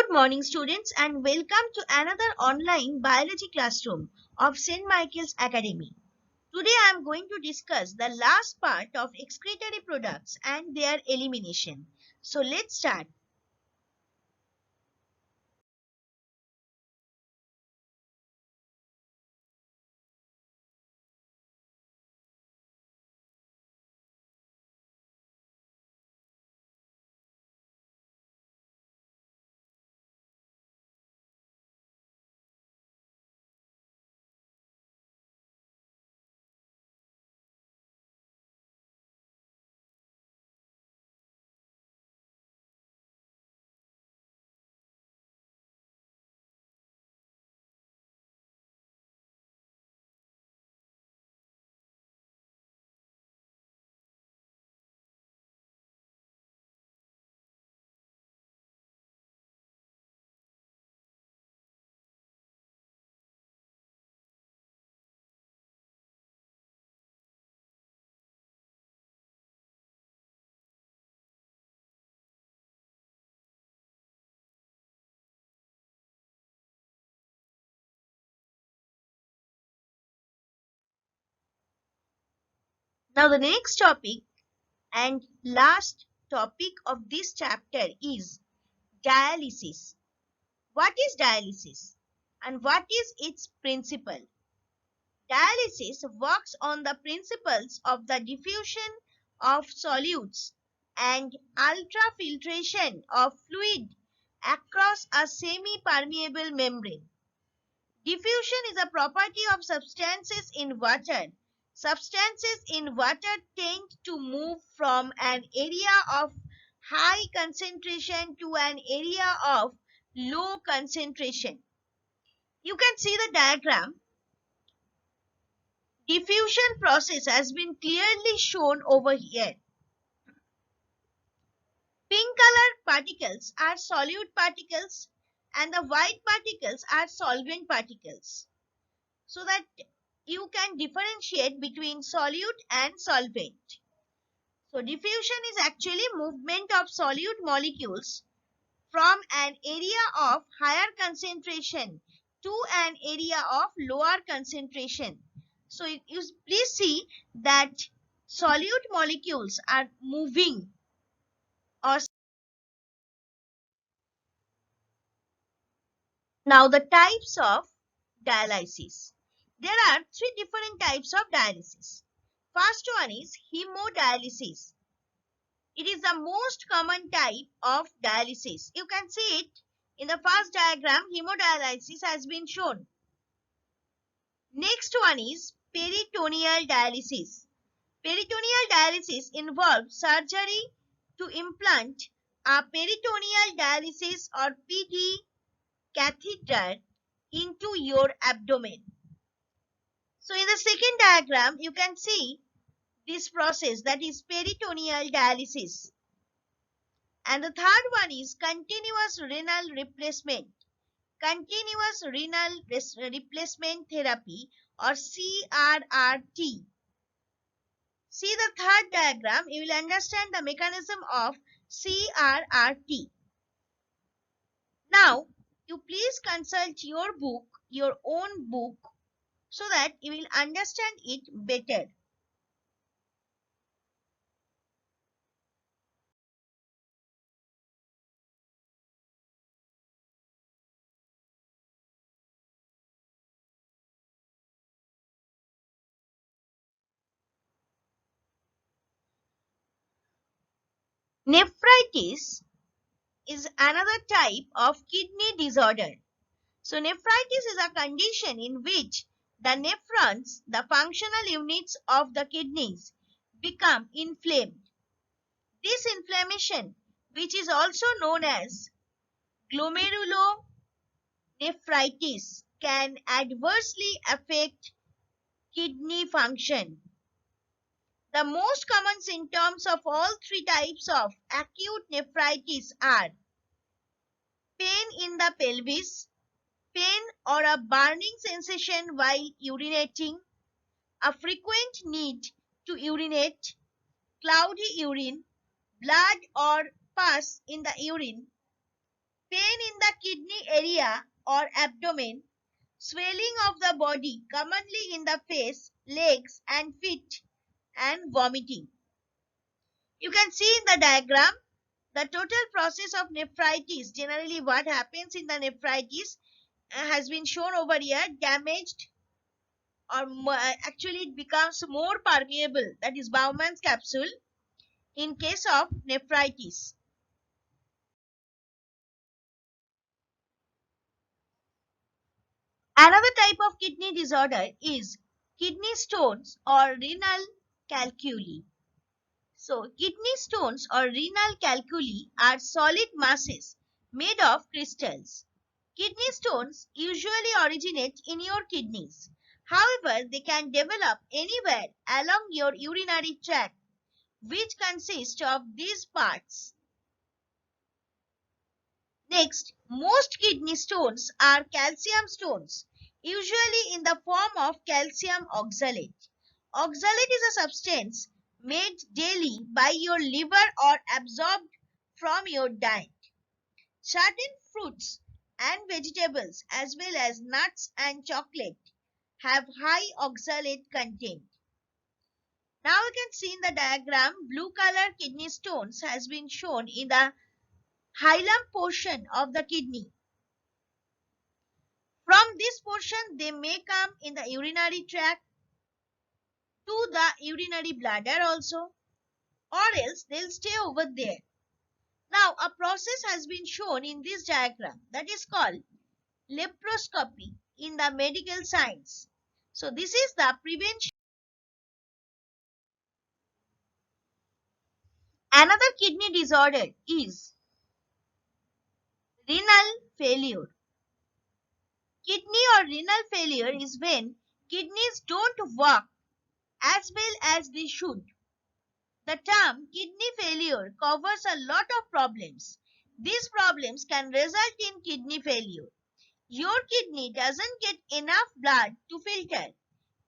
Good morning, students, and welcome to another online biology classroom of St. Michael's Academy. Today, I am going to discuss the last part of excretory products and their elimination. So, let's start. Now, the next topic and last topic of this chapter is dialysis. What is dialysis and what is its principle? Dialysis works on the principles of the diffusion of solutes and ultrafiltration of fluid across a semi-permeable membrane. Diffusion is a property of substances in water. Substances in water tend to move from an area of high concentration to an area of low concentration. You can see the diagram. Diffusion process has been clearly shown over here. Pink colored particles are solute particles and the white particles are solvent particles, so that you can differentiate between solute and solvent. So diffusion is actually movement of solute molecules from an area of higher concentration to an area of lower concentration. So you please see that solute molecules are moving. Or now the types of dialysis. There are three different types of dialysis. First one is hemodialysis. It is the most common type of dialysis. You can see it in the first diagram. Hemodialysis has been shown. Next one is peritoneal dialysis. Peritoneal dialysis involves surgery to implant a peritoneal dialysis or PD catheter into your abdomen. So in the second diagram, you can see this process, that is peritoneal dialysis. And the third one is continuous renal replacement. Continuous renal replacement therapy or CRRT. See the third diagram, you will understand the mechanism of CRRT. Now, you please consult your book, your own book, so that you will understand it better. Nephritis is another type of kidney disorder. So nephritis is a condition in which the nephrons, the functional units of the kidneys, become inflamed. This inflammation, which is also known as glomerulonephritis, can adversely affect kidney function. The most common symptoms of all three types of acute nephritis are pain in the pelvis, pain or a burning sensation while urinating, a frequent need to urinate, cloudy urine, blood or pus in the urine, pain in the kidney area or abdomen, swelling of the body, commonly in the face, legs and feet, and vomiting. You can see in the diagram the total process of nephritis. Generally, what happens in the nephritis has been shown over here. Damaged, or actually it becomes more permeable, that is Bowman's capsule, in case of nephritis. Another type of kidney disorder is kidney stones or renal calculi. So, kidney stones or renal calculi are solid masses made of crystals. Kidney stones usually originate in your kidneys. However, they can develop anywhere along your urinary tract, which consists of these parts. Next, most kidney stones are calcium stones, usually in the form of calcium oxalate. Oxalate is a substance made daily by your liver or absorbed from your diet. Certain fruits and vegetables, as well as nuts and chocolate, have high oxalate content. Now you can see in the diagram, blue color kidney stones has been shown in the hilum portion of the kidney. From this portion, they may come in the urinary tract to the urinary bladder also, or else they'll stay over there. Now, a process has been shown in this diagram that is called laparoscopy in the medical science. So, this is the prevention. Another kidney disorder is renal failure. Kidney or renal failure is when kidneys don't work as well as they should. The term kidney failure covers a lot of problems. These problems can result in kidney failure. Your kidney doesn't get enough blood to filter.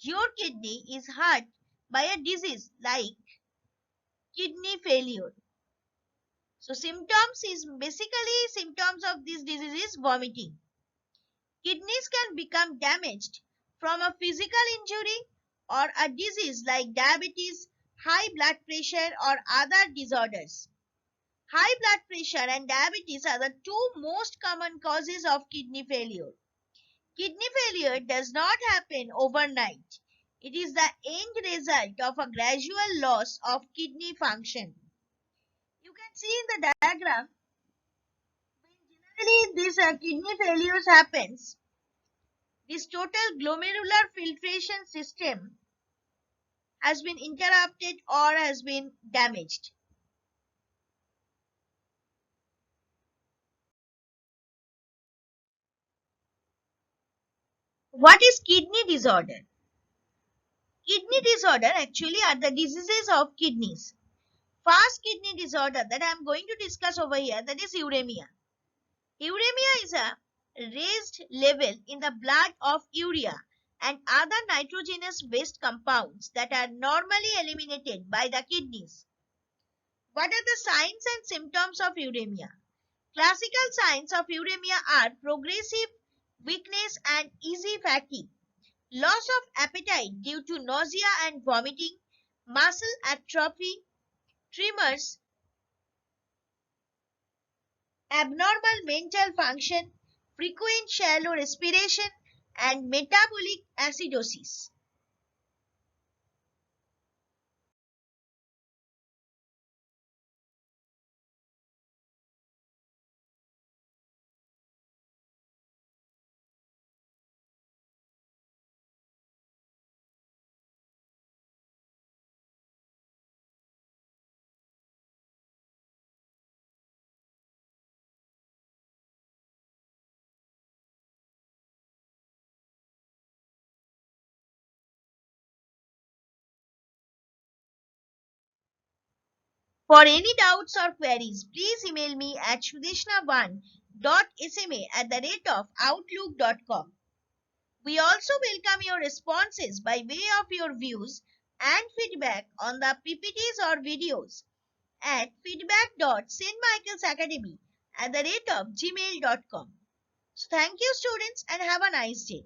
Your kidney is hurt by a disease like kidney failure. So symptoms is basically symptoms of this disease is vomiting. Kidneys can become damaged from a physical injury or a disease like diabetes, high blood pressure or other disorders. High blood pressure and diabetes are the two most common causes of kidney failure. Kidney failure does not happen overnight. It is the end result of a gradual loss of kidney function. You can see in the diagram, when generally this kidney failures happens, this total glomerular filtration system has been interrupted or has been damaged. What is kidney disorder? Kidney disorder actually are the diseases of kidneys. First kidney disorder that I am going to discuss over here, that is uremia. Uremia is a raised level in the blood of urea and other nitrogenous waste compounds that are normally eliminated by the kidneys. What are the signs and symptoms of uremia? Classical signs of uremia are progressive weakness and easy fatigue, loss of appetite due to nausea and vomiting, muscle atrophy, tremors, abnormal mental function, frequent shallow respiration, and metabolic acidosis. For any doubts or queries, please email me at sudeshna1.sma@outlook.com. We also welcome your responses by way of your views and feedback on the PPTs or videos at feedback.stmichaelsacademy @gmail.com. So thank you students and have a nice day.